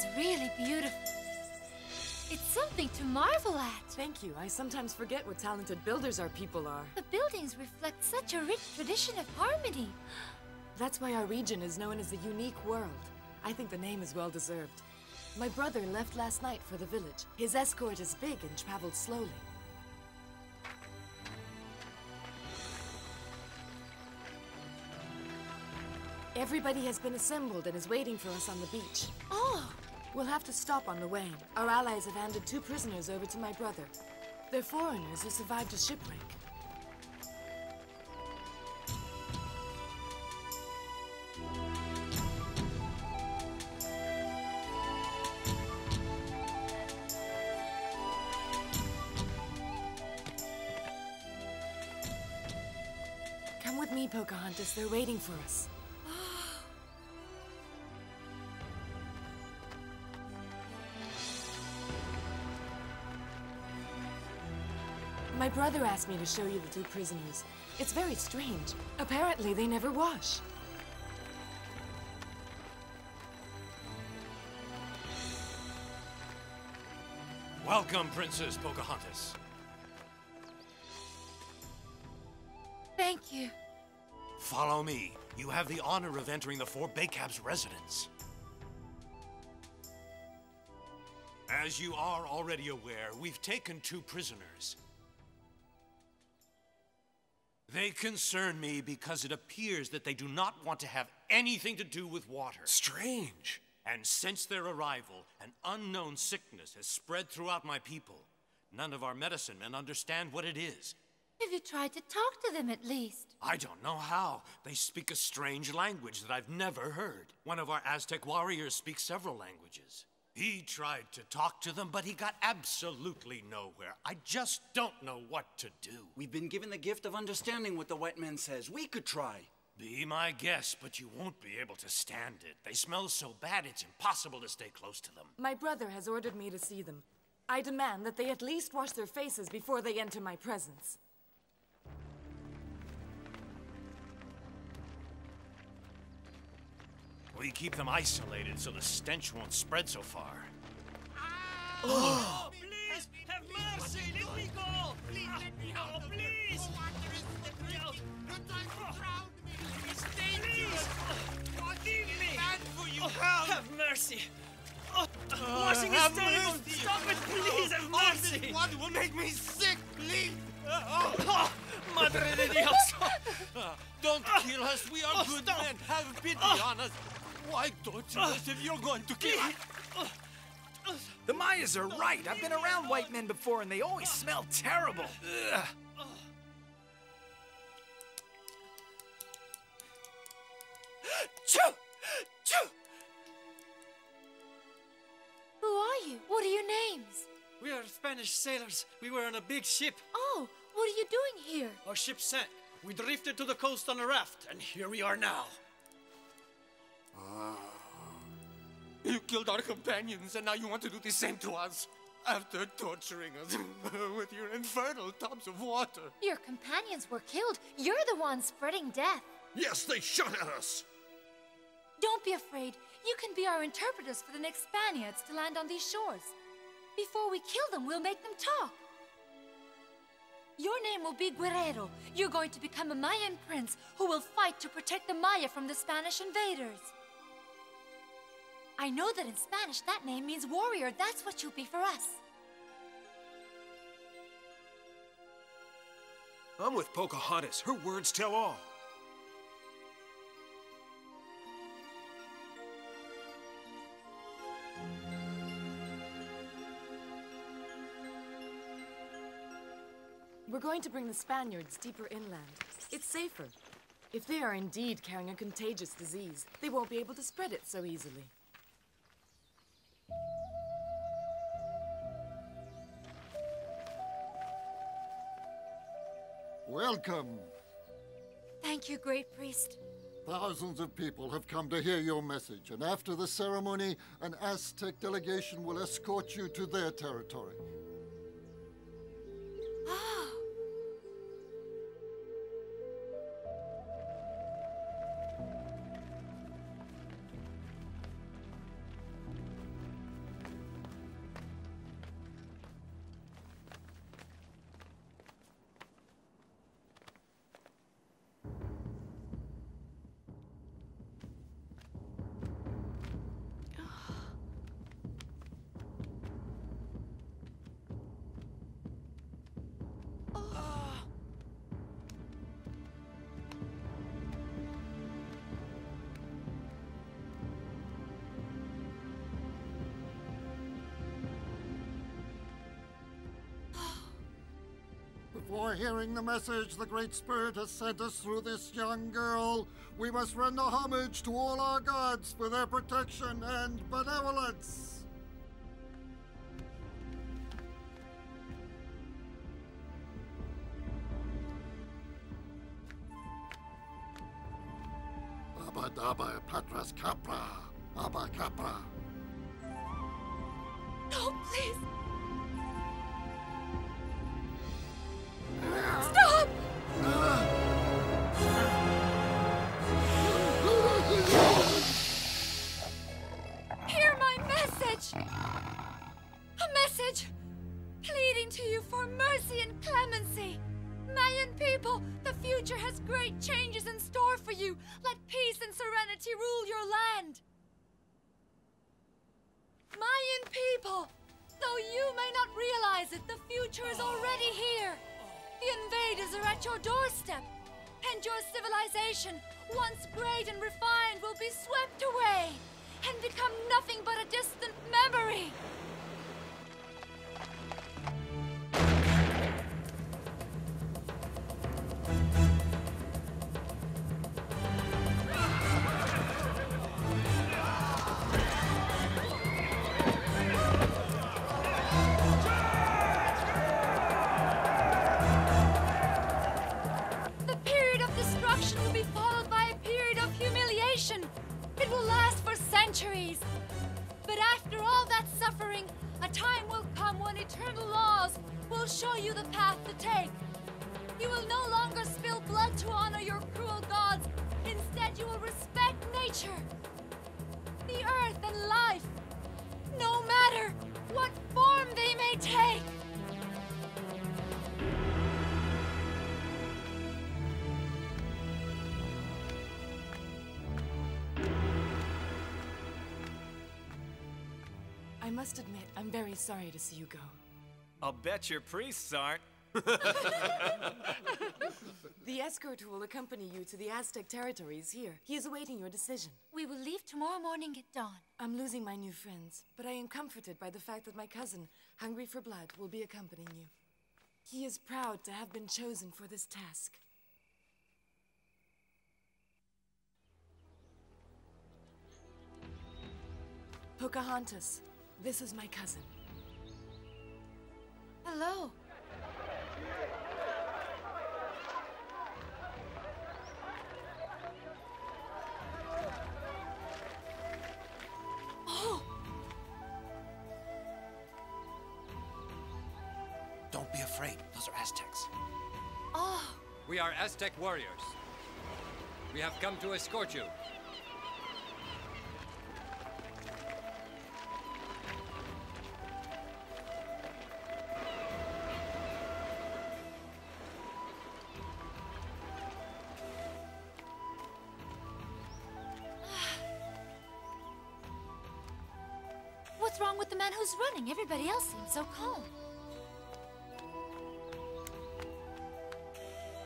is really beautiful. It's something to marvel at. Thank you. I sometimes forget what talented builders our people are. The buildings reflect such a rich tradition of harmony. That's why our region is known as the unique world. I think the name is well deserved. My brother left last night for the village. His escort is big and traveled slowly. Everybody has been assembled and is waiting for us on the beach. Oh! We'll have to stop on the way. Our allies have handed 2 prisoners over to my brother. They're foreigners who survived a shipwreck. Come with me, Pocahontas. They're waiting for us. My brother asked me to show you the 2 prisoners. It's very strange. Apparently, they never wash. Welcome, Princess Pocahontas. Thank you. Follow me. You have the honor of entering the 4 Baycab's residence. As you are already aware, we've taken 2 prisoners. They concern me because it appears that they do not want to have anything to do with water. Strange. And since their arrival, an unknown sickness has spread throughout my people. None of our medicine men understand what it is. Have you tried to talk to them at least? I don't know how. They speak a strange language that I've never heard. One of our Aztec warriors speaks several languages. He tried to talk to them, but he got absolutely nowhere. I just don't know what to do. We've been given the gift of understanding what the white man says. We could try. Be my guest, but you won't be able to stand it. They smell so bad, it's impossible to stay close to them. My brother has ordered me to see them. I demand that they at least wash their faces before they enter my presence. We keep them isolated so the stench won't spread so far. Oh, please, have mercy, let me go! Please let me out! Oh, please! The water is dripping! No time to drown me! It's dangerous! Forgive me! Bad for you! Have mercy! Washing is terrible! Stop it, please, have mercy! This water will make me sick, please! Madre de Dios! Don't kill us, we are good men! Have pity on us! Why torture us if you're going to kill us? The Mayas are right. I've been around white men before, and they always smell terrible. Ugh. Choo! Choo! Who are you? What are your names? We are Spanish sailors. We were on a big ship. Oh, what are you doing here? Our ship sank. We drifted to the coast on a raft, and here we are now. You killed our companions, and now you want to do the same to us? After torturing us with your infernal tubs of water. Your companions were killed. You're the one spreading death. Yes, they shot at us. Don't be afraid. You can be our interpreters for the next Spaniards to land on these shores. Before we kill them, we'll make them talk. Your name will be Guerrero. You're going to become a Mayan prince who will fight to protect the Maya from the Spanish invaders. I know that in Spanish that name means warrior. That's what you'll be for us. I'm with Pocahontas. Her words tell all. We're going to bring the Spaniards deeper inland. It's safer. If they are indeed carrying a contagious disease, they won't be able to spread it so easily. Welcome. Thank you, Great Priest. Thousands of people have come to hear your message, and after the ceremony, an Aztec delegation will escort you to their territory. Before hearing the message the Great Spirit has sent us through this young girl, we must render homage to all our gods for their protection and benevolence. Abba Patras Capra, Abba Capra. No, please. Stop! Hear my message! A message pleading to you for mercy and clemency. Mayan people, the future has great changes in store for you. Let peace and serenity rule your land. Mayan people, though you may not realize it, the future is already here. The invaders are at your doorstep, and your civilization, once great and refined, will be swept away and become nothing but a distant memory. It will last for centuries. But after all that suffering, a time will come when eternal laws will show you the path to take. You will no longer spill blood to honor your cruel gods. Instead, you will respect nature, the earth and life, no matter what form they may take. I must admit, I'm very sorry to see you go. I'll bet your priests aren't. The escort who will accompany you to the Aztec territory is here. He is awaiting your decision. We will leave tomorrow morning at dawn. I'm losing my new friends, but I am comforted by the fact that my cousin, hungry for blood, will be accompanying you. He is proud to have been chosen for this task. Pocahontas, this is my cousin. Hello. Oh! Don't be afraid. Those are Aztecs. Oh! We are Aztec warriors. We have come to escort you. What's wrong with the man who's running? Everybody else seems so calm.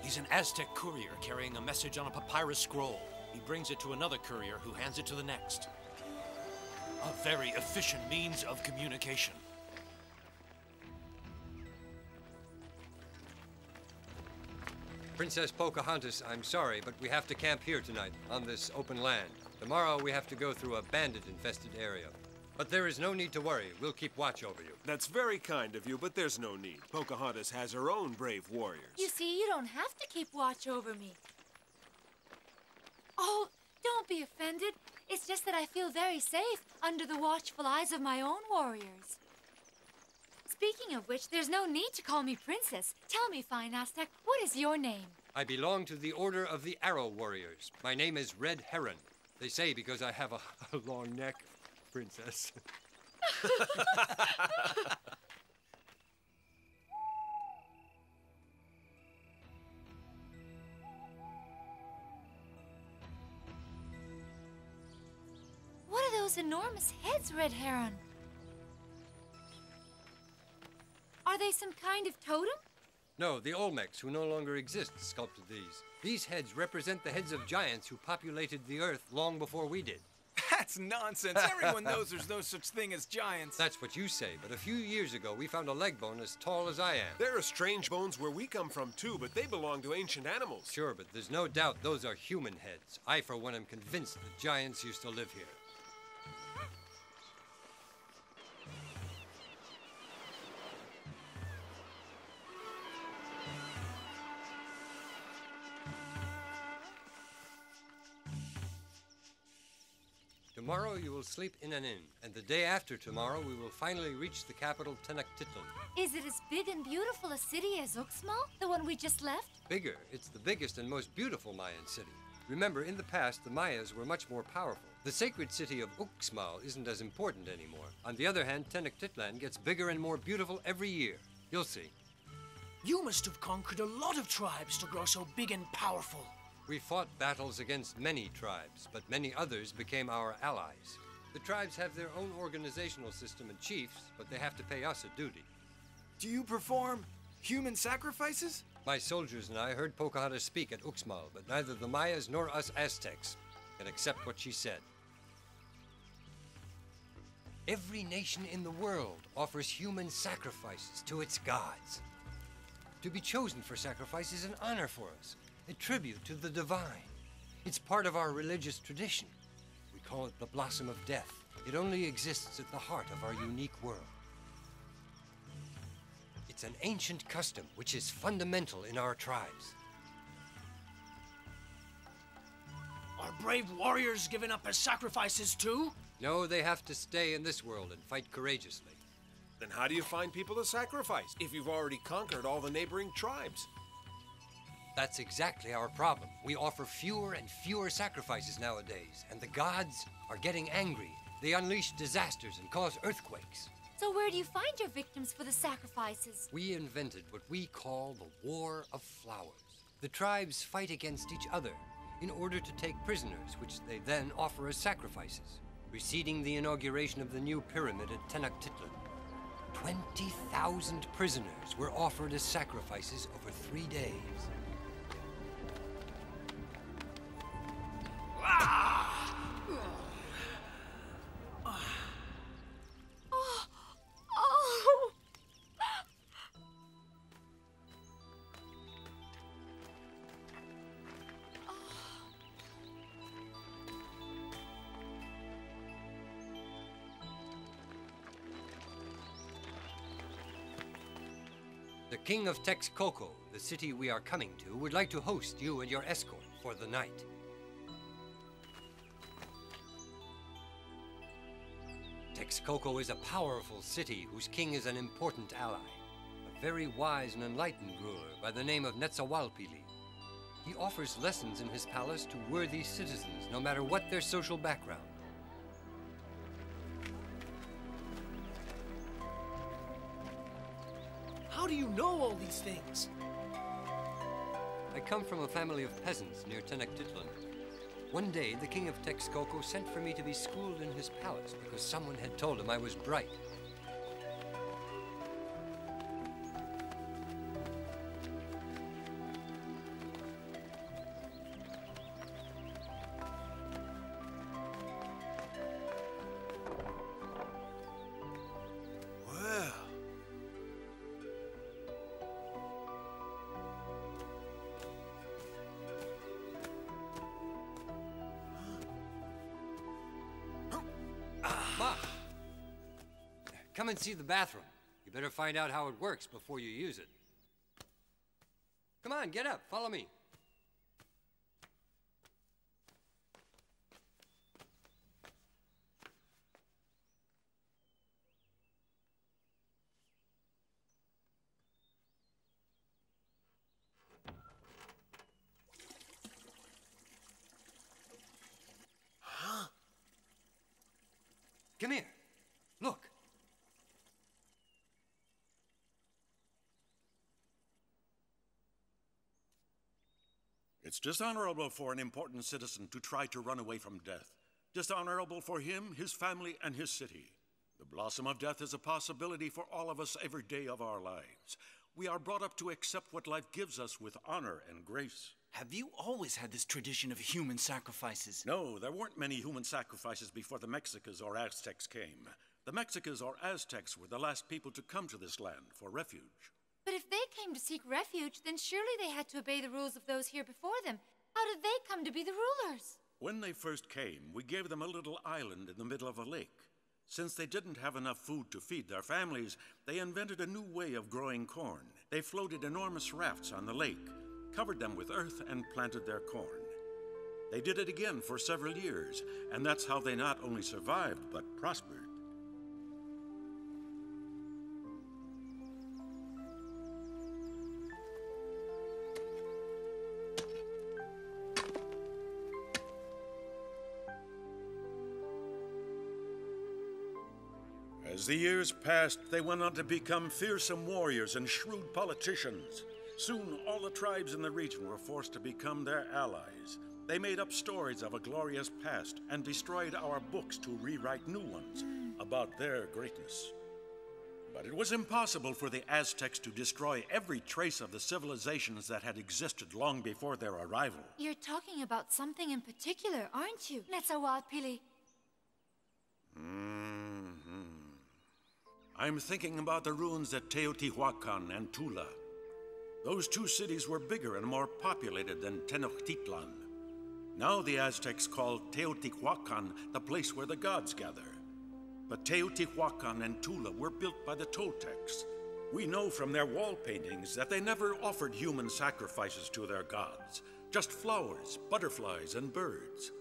He's an Aztec courier carrying a message on a papyrus scroll. He brings it to another courier who hands it to the next. A very efficient means of communication. Princess Pocahontas, I'm sorry, but we have to camp here tonight, on this open land. Tomorrow we have to go through a bandit-infested area. But there is no need to worry. We'll keep watch over you. That's very kind of you, but there's no need. Pocahontas has her own brave warriors. You see, you don't have to keep watch over me. Oh, don't be offended. It's just that I feel very safe under the watchful eyes of my own warriors. Speaking of which, there's no need to call me princess. Tell me, fine Aztec, what is your name? I belong to the Order of the Arrow Warriors. My name is Red Heron. They say because I have a long neck, princess. What are those enormous heads, Red Heron? Are they some kind of totem? No, the Olmecs, who no longer exist, sculpted these. These heads represent the heads of giants who populated the earth long before we did. That That's nonsense. Everyone knows there's no such thing as giants. That's what you say, but a few years ago we found a leg bone as tall as I am. There are strange bones where we come from too, but they belong to ancient animals. Sure, but there's no doubt those are human heads. I, for one, am convinced that giants used to live here. Tomorrow you will sleep in an inn, and the day after tomorrow we will finally reach the capital, Tenochtitlan. Is it as big and beautiful a city as Uxmal, the one we just left? Bigger. It's the biggest and most beautiful Mayan city. Remember, in the past, the Mayas were much more powerful. The sacred city of Uxmal isn't as important anymore. On the other hand, Tenochtitlan gets bigger and more beautiful every year. You'll see. You must have conquered a lot of tribes to grow so big and powerful. We fought battles against many tribes, but many others became our allies. The tribes have their own organizational system and chiefs, but they have to pay us a duty. Do you perform human sacrifices? My soldiers and I heard Pocahontas speak at Uxmal, but neither the Mayas nor us Aztecs can accept what she said. Every nation in the world offers human sacrifices to its gods. To be chosen for sacrifice is an honor for us. A tribute to the divine. It's part of our religious tradition. We call it the blossom of death. It only exists at the heart of our unique world. It's an ancient custom which is fundamental in our tribes. Are brave warriors given up as sacrifices too? No, they have to stay in this world and fight courageously. Then how do you find people to sacrifice if you've already conquered all the neighboring tribes? That's exactly our problem. We offer fewer and fewer sacrifices nowadays, and the gods are getting angry. They unleash disasters and cause earthquakes. So where do you find your victims for the sacrifices? We invented what we call the War of Flowers. The tribes fight against each other in order to take prisoners, which they then offer as sacrifices. Preceding the inauguration of the new pyramid at Tenochtitlan, 20,000 prisoners were offered as sacrifices over 3 days. The king of Texcoco, the city we are coming to, would like to host you and your escort for the night. Texcoco is a powerful city whose king is an important ally, a very wise and enlightened ruler by the name of Netzawalpili. He offers lessons in his palace to worthy citizens, no matter what their social background. How do you know all these things? I come from a family of peasants near Tenochtitlan. One day, the king of Texcoco sent for me to be schooled in his palace because someone had told him I was bright. Come and see the bathroom. You better find out how it works before you use it. Come on, get up, follow me. Huh? Come here. Look. It's dishonorable for an important citizen to try to run away from death. Dishonorable for him, his family, and his city. The blossom of death is a possibility for all of us every day of our lives. We are brought up to accept what life gives us with honor and grace. Have you always had this tradition of human sacrifices? No, there weren't many human sacrifices before the Mexicas or Aztecs came. The Mexicas or Aztecs were the last people to come to this land for refuge. But if they came to seek refuge, then surely they had to obey the rules of those here before them. How did they come to be the rulers? When they first came, we gave them a little island in the middle of a lake. Since they didn't have enough food to feed their families, they invented a new way of growing corn. They floated enormous rafts on the lake, covered them with earth, and planted their corn. They did it again for several years, and that's how they not only survived, but prospered. As the years passed, they went on to become fearsome warriors and shrewd politicians. Soon, all the tribes in the region were forced to become their allies. They made up stories of a glorious past and destroyed our books to rewrite new ones about their greatness. But it was impossible for the Aztecs to destroy every trace of the civilizations that had existed long before their arrival. You're talking about something in particular, aren't you, Nezahualpili? I'm thinking about the ruins at Teotihuacan and Tula. Those two cities were bigger and more populated than Tenochtitlan. Now the Aztecs call Teotihuacan the place where the gods gather. But Teotihuacan and Tula were built by the Toltecs. We know from their wall paintings that they never offered human sacrifices to their gods, just flowers, butterflies, and birds.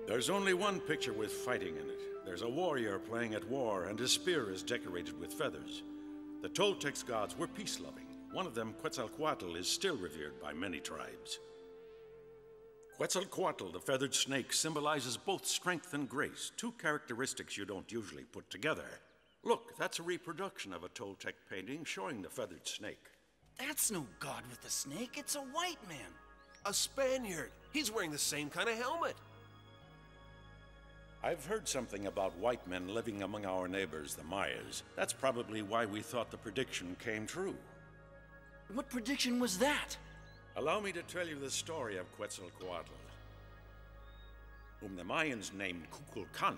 There's only one picture with fighting in it. There's a warrior playing at war, and his spear is decorated with feathers. The Toltecs' gods were peace-loving. One of them, Quetzalcoatl, is still revered by many tribes. Quetzalcoatl, the feathered snake, symbolizes both strength and grace, two characteristics you don't usually put together. Look, that's a reproduction of a Toltec painting showing the feathered snake. That's no god with a snake, it's a white man. A Spaniard. He's wearing the same kind of helmet. I've heard something about white men living among our neighbors, the Mayas. That's probably why we thought the prediction came true. What prediction was that? Allow me to tell you the story of Quetzalcoatl, whom the Mayans named Kukulkan.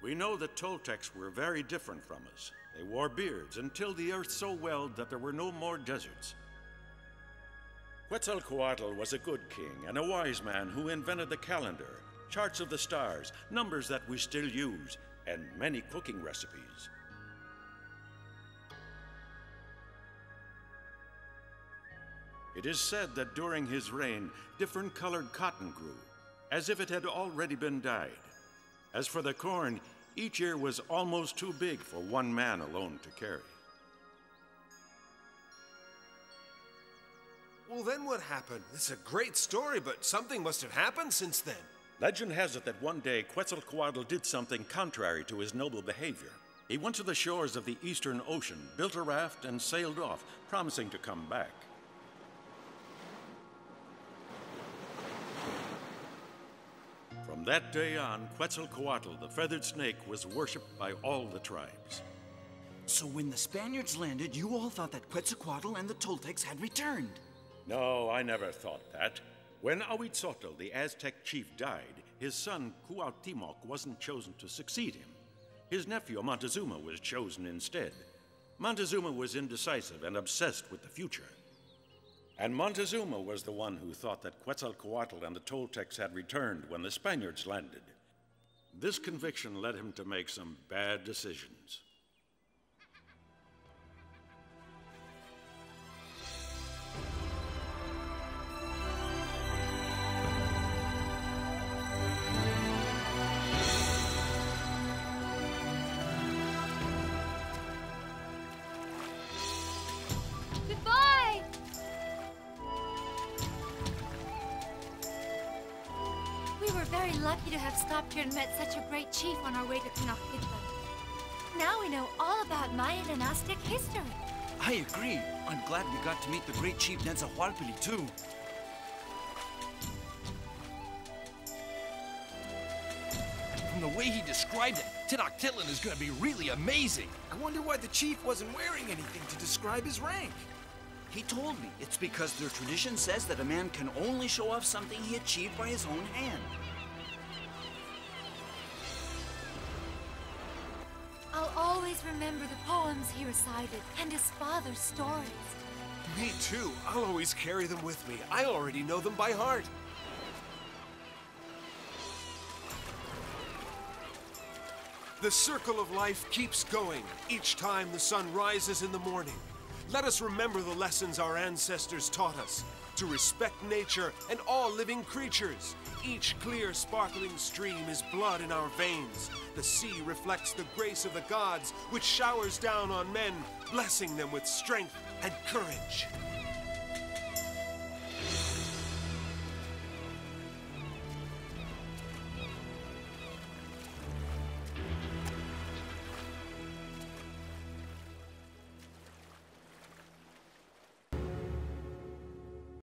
We know the Toltecs were very different from us. They wore beards and tilled the earth so well that there were no more deserts. Quetzalcoatl was a good king and a wise man who invented the calendar, charts of the stars, numbers that we still use, and many cooking recipes. It is said that during his reign, different colored cotton grew, as if it had already been dyed. As for the corn, each ear was almost too big for one man alone to carry. Well, then what happened? It's a great story, but something must have happened since then. Legend has it that one day Quetzalcoatl did something contrary to his noble behavior. He went to the shores of the Eastern Ocean, built a raft, and sailed off, promising to come back. From that day on, Quetzalcoatl, the feathered snake, was worshipped by all the tribes. So when the Spaniards landed, you all thought that Quetzalcoatl and the Toltecs had returned. No, I never thought that. When Ahuitzotl, the Aztec chief, died, his son Cuauhtémoc wasn't chosen to succeed him. His nephew Montezuma was chosen instead. Montezuma was indecisive and obsessed with the future. And Montezuma was the one who thought that Quetzalcoatl and the Toltecs had returned when the Spaniards landed. This conviction led him to make some bad decisions. Goodbye! We were very lucky to have stopped here and met such a great chief on our way to Tenochtitlan. Now we know all about Mayan and Aztec history. I agree. I'm glad we got to meet the great chief Nezahualpili, too. From the way he described it, Tenochtitlan is gonna be really amazing. I wonder why the chief wasn't wearing anything to describe his rank. He told me it's because their tradition says that a man can only show off something he achieved by his own hand. I'll always remember the poems he recited and his father's stories. Me too. I'll always carry them with me. I already know them by heart. The circle of life keeps going each time the sun rises in the morning. Let us remember the lessons our ancestors taught us, to respect nature and all living creatures. Each clear, sparkling stream is blood in our veins. The sea reflects the grace of the gods, which showers down on men, blessing them with strength and courage.